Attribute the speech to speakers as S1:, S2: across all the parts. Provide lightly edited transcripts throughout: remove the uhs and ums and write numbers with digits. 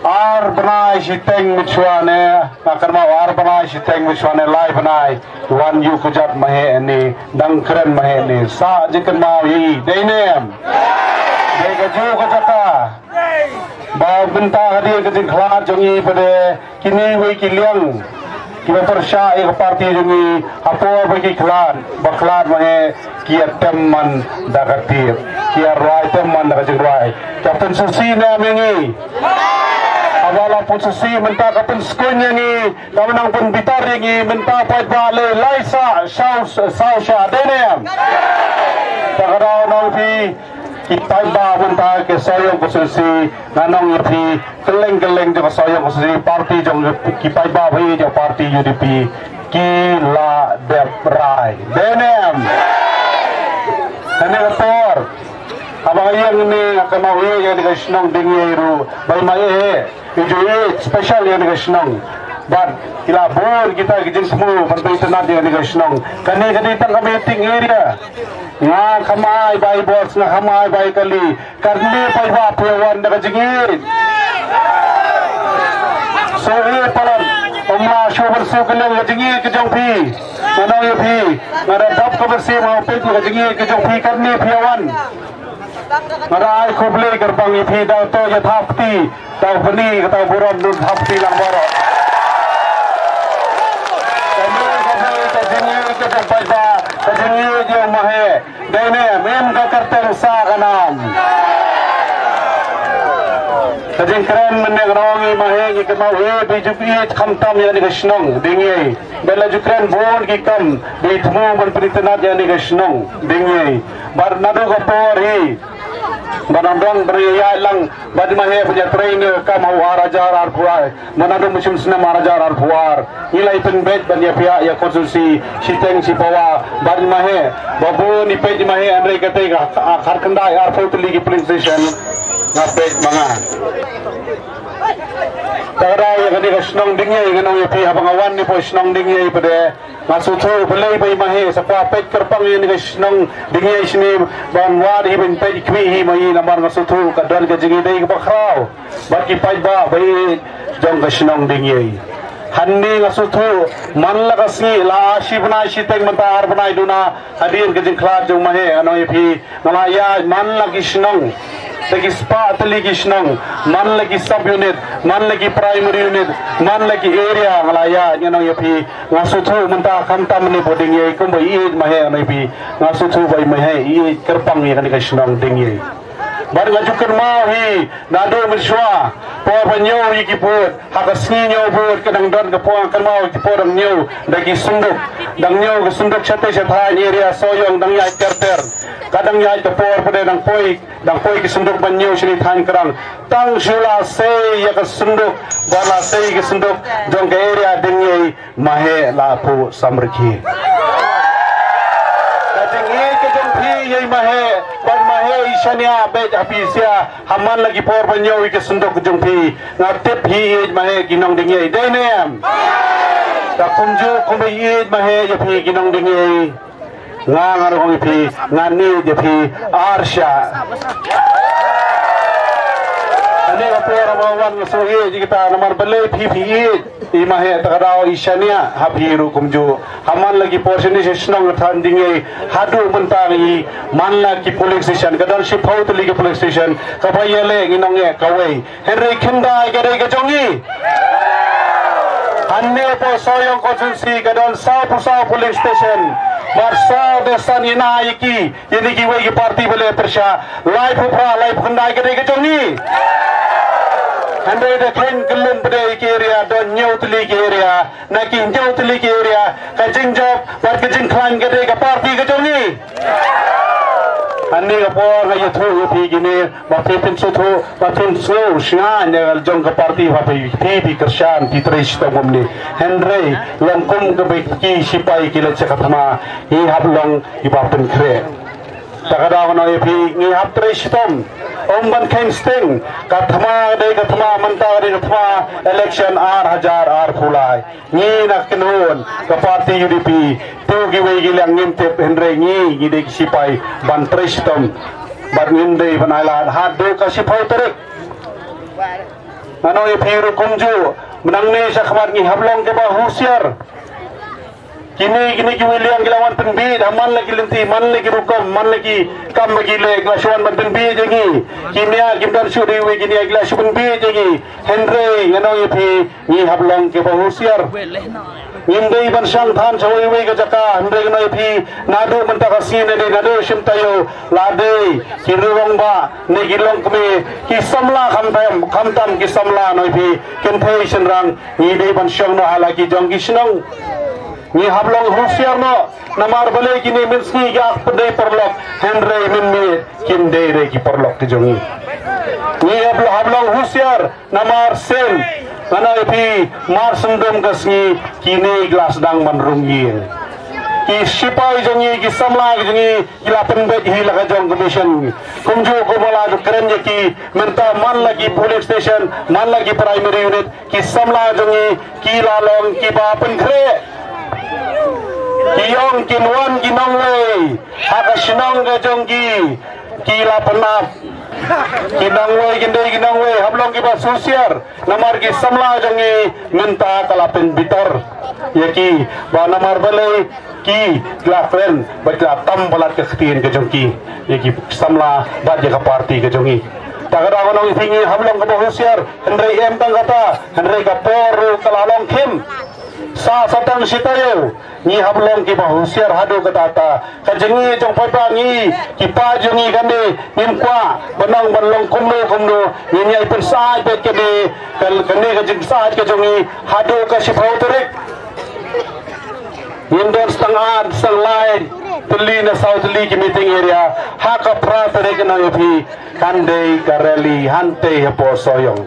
S1: Arbnai siteng michwane akan mau arbnai siteng michwane live nai wan yu kujat mahe ni dang keren mahe ni sa jikan mau yi deinem dega ju kajata ba benta hadir ke jingklat jongi pada kini wei kiliang kita persya ek parti jongi apo bagi klan baklan mahe kia teman dagatir kia rai teman dagajingrai Captain Susi na mengi awala pun Susi menta kapun skunya ni kawanang pun bitar ni menta pai bale laisa sha denem tagarau nang pi kita ba menta ke soyong Susi nanong pi keleng jo soyong Susi parti jong kipai ba bhi jo parti UDP kila deprai denem ane tor abang yang ini akan mau yang digasnong dingiru bai mai Ijui special yang digasnong dan kila bor kita gijin semua penting tenat yang digasnong kani tang meeting area nga kamai bai bos nga kamai bai kali karni pai ba pewan daga jingit so ini palan umma shober so keleng jingit ke jongpi manau ye pi ngada dap ko bersih mau pe ke jingit ke jongpi karni pewan Marai kubli gerbang ipi dau to ya thapti dau beni kata buron dun thapti lang boro. Kami ke sini ke sampai ba ke sini je mahe dene mem ka karte sa kanam. Kajing keren menegrongi mahe ki mau he bijupi khamtam ya ni gesnong dingi. Bela jukren bon ki kam bitmu ban pritanat ya ni gesnong dingi. Bar nadu ko pori Banandong beriya lang badi mahe punya trainer kam harajar arpuar manadong musim senam harajar arpuar nilai penbet bani pihak ya konsulsi siteng sipawa badi mahe babu ni pej mahe andre kate kharkandai arput ligi police station ngapet manga Tara ya kani kasnong dingi nganong yapi abangawan ni po snong dingi pada masutu belai bai mahe sapa pet kerpang ni kasnong dingi sini banwar ibn pet kwi hi mai namar masutu kadar ke jingi dei bakrau baki pai ba bai jong kasnong dingi hanni masutu manla kasni la ashibna shiteng mantar banai duna hadir ke jingklat jong mahe ano yapi malaya manla kisnong lagi spa lagi senang, man lagi sub unit, man lagi primary unit, man lagi area Malaya, yang yapi ngasutu mentah kantam ni boding ye, kumbai iit mahe anapi ngasutu bai mahe iit kerpang ye kani kasenang ding ye. Baru ngajukan mahi nado mersua, poa banyo ye kiput, hakasni nyo put kadang don kepoa kan mau kiput dang nyo dagi sunduk, dang nyo ke sunduk sate sate area soyong dang yai terter. Kadang yai kepor pada dang poi ke sunduk banyo sini than kerang tang shula sei ya ke sunduk bala sei ke sunduk jong ke area dingi mahe lapu samrki kadang ye ke jong phi ye mahe pan mahe ishania be apisia haman lagi por banyo ke sunduk jong phi ngatep hi mahe ginong dingi denem ta kumju kumbai ye mahe ye phi ginong dingi ngangar kong ipi ngani ipi arsya ane kapora mawan ngasuhi kita nomor belai pipi imahe takarao isyania habiru kumju haman lagi porsi ni senang tandingi hadu mentangi man lagi police station kadang shipau tu lagi police station kapayale nginongnya kawai Henry Kindai kadai kejongi ane po soyong konsensi kadang sau police station Barsa desan ina iki ini kiwai ki parti boleh persya live upra live kendai kedai kejongi handai de kren kelum pada iki area don nyau teli ki area naki nyau teli ki area kajing job bar kajing klan kedai ke parti kejongi Ani kapor ngayu tu yapi gini bapin sutu bapin slow shan yang jong ke parti bapin pi kersan pi trish tu mumni Henry longkum ke beki sipai kila cakapma i hablong i bapin kre takada kono yapi ngi hap trish tom omban kensting katma de katma manta de katma election R pulai ni nak kenun ke parti UDP tu giwai gilang ngintip Henry ni gide sipai ban trish tom ban nginde ban ailan hat do ka sipai terik ano ipiru kumju menang ni sa khamar ngi hablong ke ba husiar kini ki William gilawan penbi man lagi lenti man lagi rukom man lagi kam bagi le glasuan ban penbi jengi kimia gimdan suri we gini glasu penbi jengi Henry ngano ipi ni hablong ke ba husiar Indai ban sang than sawai we ga jaka Henry ngano ipi nadu mentaka sine de nadu simtayo lade kirong ba ne gilong kme ki samla khamtam ki samla no ipi kenthai rang ni dei ban sang no halaki jong ki snong ni hablong husiar no namar bale kini minski ga pedai perlok Henry minmi kindai re ki perlok ke jongi ni hablong husiar namar sen mana ipi mar sendem kasni kini glas dang manrungi ki sipai jongi ki samla jongi ila penbet hila ka jong commission kumju ko bala keren je ki menta man lagi police station man lagi primary unit ki samla jongi ki lalong ki ba penkre Kiyong kinwan kinongwe haka sinong ga jonggi kila penap kinongwe kinongwe hablong kiba susiar namar ki samla jongi minta kalapen bitar yaki ba namar bale ki glafren bakla tam balat ke khtien ke jongki yaki samla badje ka party ke jongi tagara nong pingi hablong ka susiar Henry em tang kata Henry ka poru kalalong kim sa satang sitayo ni hablong ki bahusiar hadu katata kajengi jong papa ni ki pajungi kami nimkwa benang benlong kumno ni nyai pensai bet kene kal kene kajeng saat kajengi hadu ka sipau terik Indon setengah lain teli na south li ki meeting area haka pra terik na yopi kandei kareli hante hepo soyong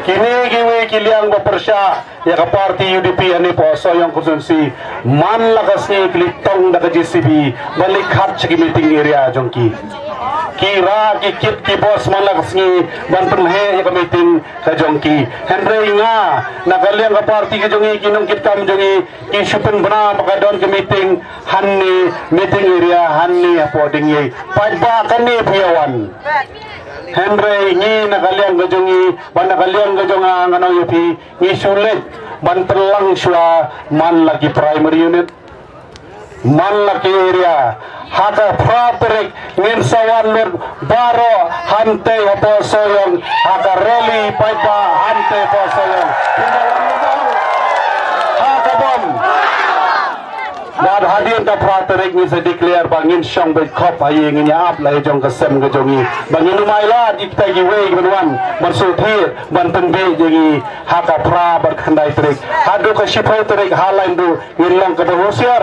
S1: kini giwe kiliang bapersya ya ka party UDP ani po so yang kusunsi man lakas ni klitong da ka JCB balik hat sa meeting area jongki kira kit ki bos man lakas ni bantul he ya ka meeting ka jongki Henry nga nakaliang ka party ka jongi kinong kit kam jongi ki supen bana makadon ka meeting hanni meeting area hanni apo dingi pagba kani piyawan Henry ni nakaliang gajongi ban nakaliang gajonga ngano yopi ni sulit ban telang sua man lagi primary unit man lagi area haka praperik ngin sawan lur baro hante apa soyong haka rally paipa hante apa soyong haka bom dan hadir ka praterik ni sa declare bangin syang bet khop hayi nginya ap lai jong kasem ga jongi bangin umaila di kita giwe benwan bersuthi ban penbe jengi haka pra berkhandai terik hadu ka sipau terik halain du ngilong ka husiar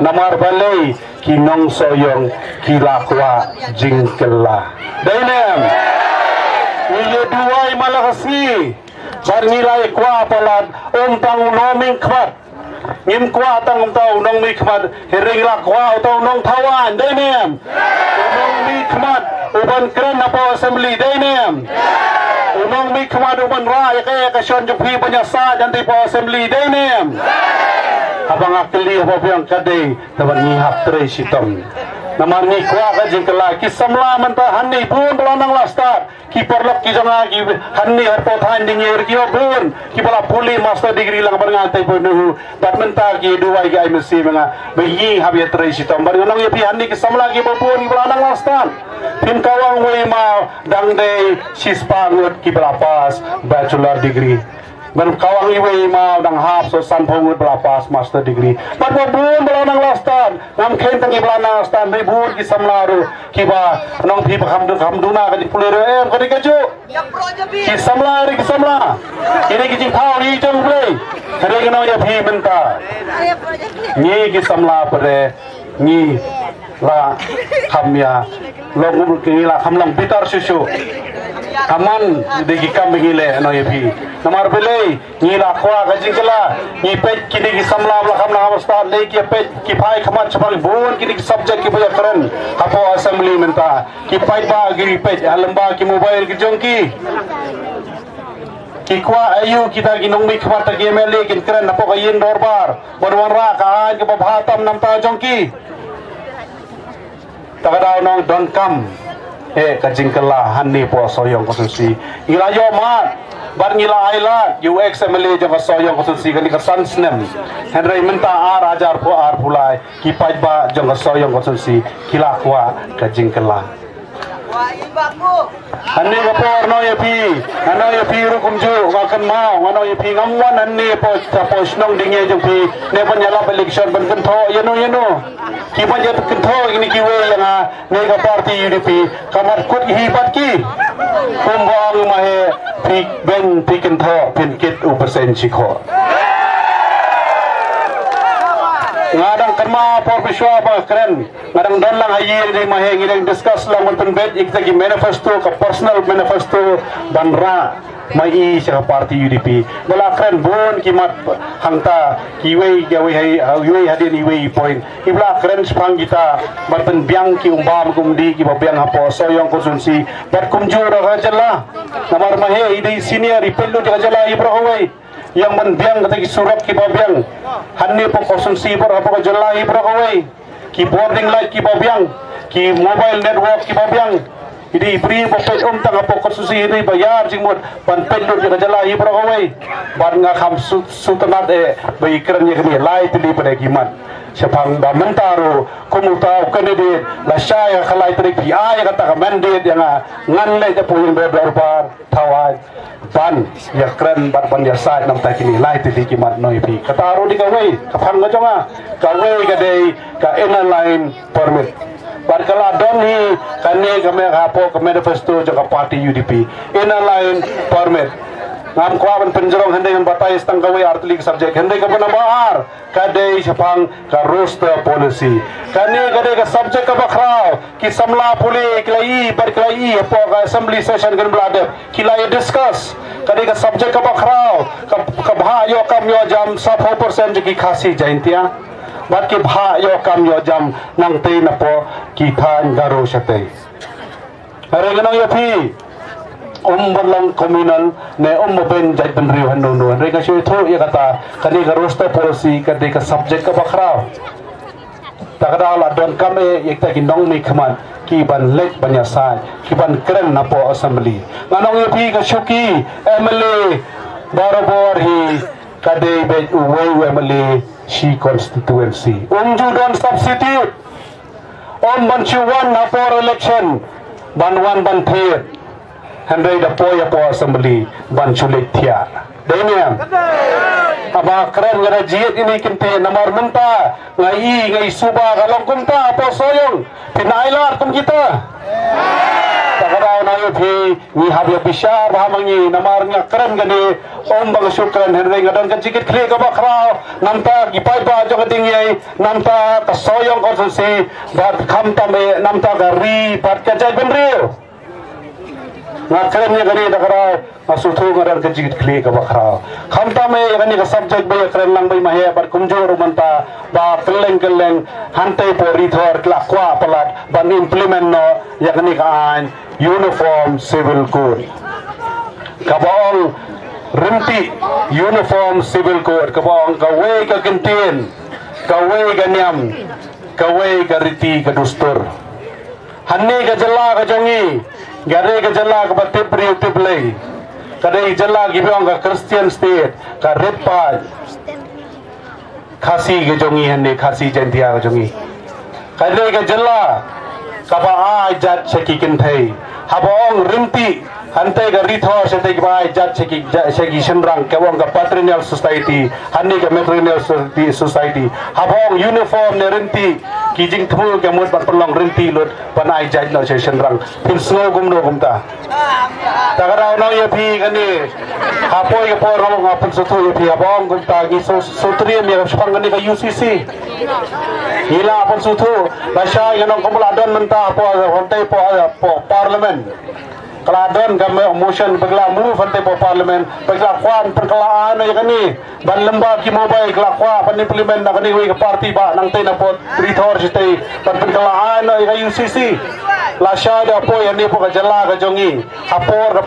S1: namar balai kinong soyong kilakwa jingkela dainem ni duai malakasni bar nilai kwa palad tang noming khat ngim kwa tang tau nong mi khmat hering la kwa tau nong thawan dai nem nong mi khmat uban kren apo assembly dai nem nong mi khmat uban ra ya ka shon ju phi banya sa dan ti po assembly dai nem abang akli apa yang kadai taban ni hap tre sitom namar ni kwa ka jingkala ki samla manta hanni bun belanang lastar ki perlok ki janga ki hanni harpo than ding yer ki bun ki bala puli master degree lang barnga tai ponu bat menta ki duai ga mesti menga beyi habia tre sitom bar nang ye pi hanni ki samla ki bun ki belanang lastar tim kawang we ma dang dei sispa ngot ki bala pas bachelor degree ban kawang iwe ma dang hap so san phong belapas master degree bat bun belanang lastan nam khen tang belanang lastan be bun ki samlaru ki ba nong phi kham duna ka pulere em ka dikeju ki samla ini ki jing thau ni jong ble hare ka no ya phi menta ni ki samla pare ni la khamya long ki la khamlang bitar susu aman degi kam bingile no yepi namar bele ni la khwa ga jingla ni pet kini ki samla la kham na avastha le ki pet ki phai khamat chapal bon kini ki subject ki baya karan apo assembly menta ki pai ba giri pet alamba ki mobile ki jongki ki kwa ayu kita ginong mi khmat ta gml kin karan apo ka yin dorbar bonwan ra ka an ki babhatam nam ta jongki takadaw nong don kam kajingkala hanni po soyong konstitusi ilayo mat bar ngila aila UX MLA jang soyong konstitusi kani kasansnem Henry menta ajar po pulai kipai ba jang soyong konstitusi kila kwa kajingkala Anni kapor no yapi, ano yapi rukumju, ngakan mau, ano yapi ngamwan anni po tapos nong dingye jupi, ne panyala election ban kentho, yano, kipan jat kentho ini kiwe yang nega party UDP, kamar kut hibat ki, kumbang mahe pik ben pikentho pinkit upersen chiko. Ngadang kerma por biswa apa keren ngadang dan lang hayi di mahe ngidang discuss lang unten bet ikta ki manifesto ka personal manifesto banra mai sa party UDP bala keren bon ki mat hangta ki wei gawe hai wei hadin wei point ibla keren spang kita barten biang ki umbam kumdi ki babiang hapo soyong konsunsi bat kumjur ra jalla namar mahe idi senior ipello jala ibro wei yang menbiang kata surat ki babiang hanni po konsumsi por apa ko jala ibro ko way ki boarding light ki babiang ki mobile network ki babiang idi free po page tang po konsumsi ini bayar jingmot pan pendor ki jala ibro ko way bar nga kham sutanat bai kernya kini light di pada kimat sepang ba mentaro kumuta candidate la saya khalai trik ki ay kata mandate yang nganle te po yung berbar tawai pan ya keren ban ya sai nam ta kini lai ti ki mat noi pi kataro di kawai kapang ga jonga kawai ga dei ka ena line permit bar kala don hi kane kame gapo ka manifesto jo ka party UDP ena line permit ngam kwa ban penjerong hande ngam batai stang kawai artli subject hande ka bana bahar ka dei sepang ka roster policy kane ga dei ka subject ka bakrao ki samla puli klai bar klai apo ka assembly session kan blade kilai discuss kade ka subject ka bakrao ka bha yo kam yo jam 100% ki khasi jaintia bat ki bha yo kam yo jam nang te na po ki than garo sate are ganang yo phi balang komunal ne ben jai ben riu hanu nu re ka shu tho ya kata kade ka roster policy kade ka subject ka bakrao takada la don kame yekta ki nong mi khaman ki ban lek banya sai ki ban kren na po assembly nganong yepi ka shuki MLA barabor hi kade be uwe MLA shi constituency unju don substitute banchu one na for election ban one ban thir handai da po ya po assembly banchu lek thia demian aba keren ngara jiet ini kente namar menta ngai suba kalong kumta apa soyong pinailar kum kita takada na yo phi ni habya bishar bahamangi namar nya keren gani bang syukran henry ngadon kan jikit kle ka bakrao namta gipai ba jo kadingai namta ka soyong konsensi bat khamta me namta gari bat ka jai benrio ngakrenya gani dakara masuthu ngaran kan jikit kle ka bakrao khamta me gani ka subject bay kren lang bay mahe bar kumjor manta ba keleng hantai pori thor klakwa palat ban implement no yakni ka an uniform civil code kabong rinti uniform civil code kabong kawe ka kintin kawe ka nyam kawe ka riti ka dustur hanne ka jalla ka jongi gare ka jalla ka batip priutip lay kadai jalla gibiong ka Christian state ka repa khasi ka jongi hanne khasi jantia ka jongi kadai ka jalla ka ba ajat sekikin thai habong rinti hantai ga rithor setai ba ajat seki senrang kawong ka patrilineal society hanne ka matrilineal society habong uniform ne rinti kijing thmu ke mut ban perlong rinti lot panai jaj no senrang pin snow gumno gumta tagarau no ye phi kani hapoi ke por ngom ngapun suthu ye phi habong gumta gi sutriam ye spang kani ka UCC ila pun suthu basha yanong komuladon menta po hontai po parliament keladon kami motion begla move hontai po parliament begla kwan perkelaan ya kani ban lemba ki mobile kelak kwa pan implement na kani ke party ba nang tay na po rithor sitai pan perkelaan ya UCC la syada po yani po ka jala ka jongi hapor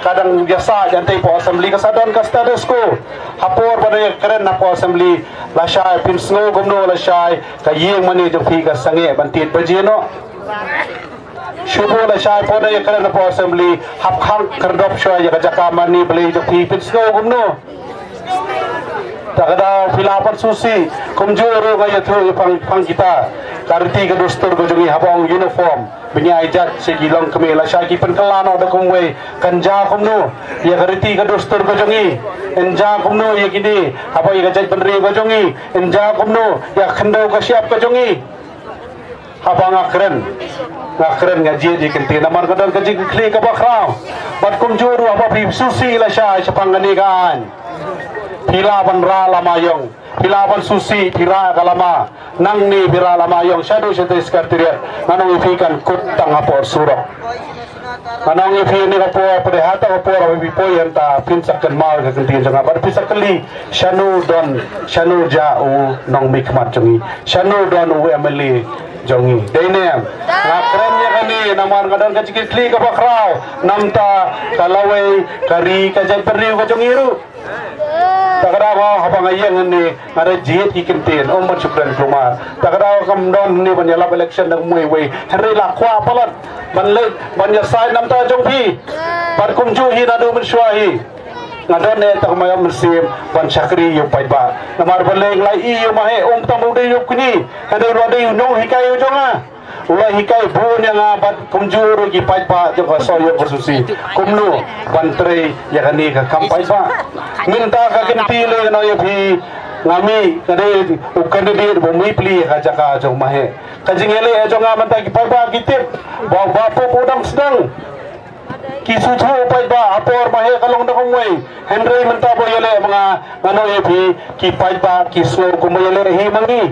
S1: kadang biasa jantai po assembly ka sadon ka status ko hapor pada keren na po assembly la syai pin snow gumno la syai ka yeng mani jo fi ka sange bantit bajino Shubu la shai poda ya karena po assembly hap khang kerdop shoi ya kajaka mani beli jo pi pitsko gumno takada filapan susi kumjuru ga yathu pang kita karti ke dostur go jongi habang uniform benya ijat segilong kemela shaki penkelano da kumwe kanja kumno ya karti ke dostur go jongi enja kumno ya gini apa ya gajat penri go jongi enja kumno ya khendo go siap go jongi habang akren ngaji di kenti namar kadang kaji kli ka bakrao bat kumjuru apa bi susi la sha sepanganigan pilaban ra lamayong pilaban susi pira kalama nangni pira lamayong shadow setes kartiria manong ifikan kutang apor surok manong ifi ni kapo perhata kapo bi poyanta pinsakan mal ka kenti janga bat pisakali shanu don shanu jau nong mikmat jongi shanu don u emily jongi denem ngakrennya kani namar kadang kecil kli ka bakrao namta kalawai kari kajai perriu ka jongiru takara ko habang ayeng ni ngare jihad ikintin umur syukran kumar takara kam don ni banyala election nang muiwei henry lakwa palat banle banyasai namta jongpi par kumju hi nadu mensuahi ngadon ne tak maya musim ban syakri yu paiba namar baleng lai yu mahe tamu de yu kuni ada rode yu no hikai yu jonga ulah hikai bun yang abat kumjuru ki paiba jo soyo bersusi kumnu bantre ya kani ka kam paiba minta ka kentile no yu bi ngami kade ukandidate bumi pli ka jaka jo mahe kajingele jonga manta ki paiba kitip bawa bapu podang sedang kisuthu paiba apor mahe kalong da kumwei henry menta boyele mga ngano epi ki paiba kisur kumwele hi mangi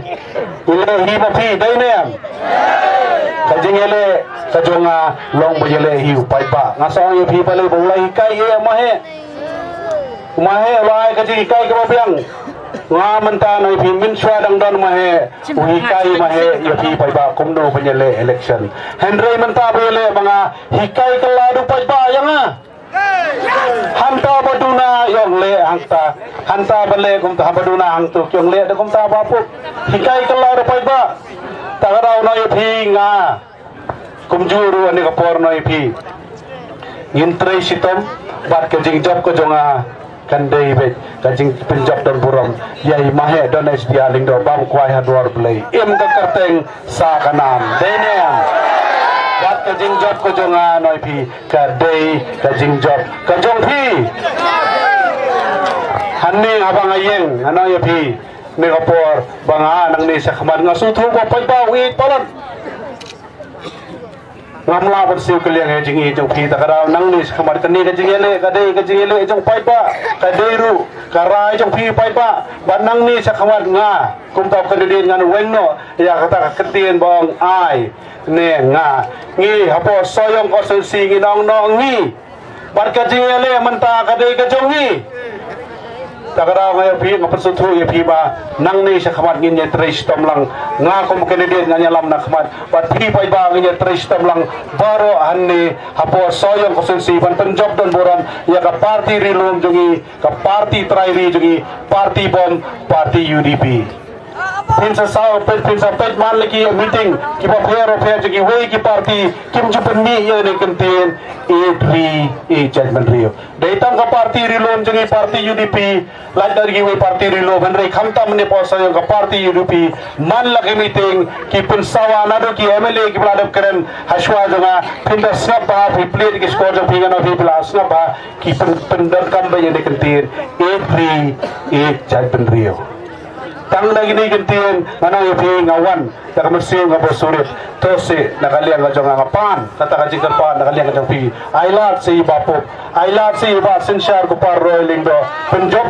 S1: ile hi mapi dainem kajingele kajonga long boyele hi paiba ngasong epi pale bolai kai ye mahe lai kajing kai ke mabiang nga menta no epi min swa dang don mahe uhi kai mahe epi paiba kumno penyele election henry menta boyele mga hikai keladu paiba yang hanta baduna yong le hanta bale kum ta baduna hang tu kyong le da kum ta bapu hikai kelar paiba tagarau no yepi nga kumjuru ani kapor no yepi ngintre sitom bat ke jing job ko jonga kandai be kajing penjob don buram yai mahe don SDA lingdo bang kwai hadwar blai im ka karteng sa kanam denem bat kajing job ko jonga noi pi kadai kajing job kajong pi hanni abang ayeng ano ye pi ne kapor banga nang ni sakman ngasuthu ko paiba wi palan ngamla bersiu kaliang hejing hijau pi takara nang ni sakman kani kajing ele kadai jong paiba kadai ru karai jong pi paiba banang ni sakman nga kumtap kandidate ngan wengno ya kata ketien bong ai ne nga ngi hapo soyong konsensi ngi nong ngi barka jingele menta kadai kajongi takara ngayo pi ngapsuthu ye pi ba nang ni sa khamat ngin ye tres tom lang nga kom candidate nga nyalam na khamat bat pi pai ba ngin ye tres tom lang baro anni hapo soyong konsensi ban penjob don boran ya ka party rilum jongi ka party trai ri jongi party bom party UDP pinsa sao pinsa pet man lagi meeting ki ba fair jogi wei ki party kim jupen ni ye ne kenten e judgment rio datang ka party rilom jogi party UDP lad dari wei party rilom andre khamta mne posa yo ka party UDP man lagi meeting ki pinsawa nado ki MLA ki bladap karen haswa jonga pinda snap ba fi plate ki score jo pinga no fi plus snap ba ki pendar kan ba ye ne kenten e judgment rio tang lagi ni kentien mana ye pi ngawan ta kamersiu ngabo surit tose nakaliang ka jonga ngapan kata ka jikar pa nakaliang ka jong pi ailat si bapo ailat si ba sinshar ko par roiling do penjob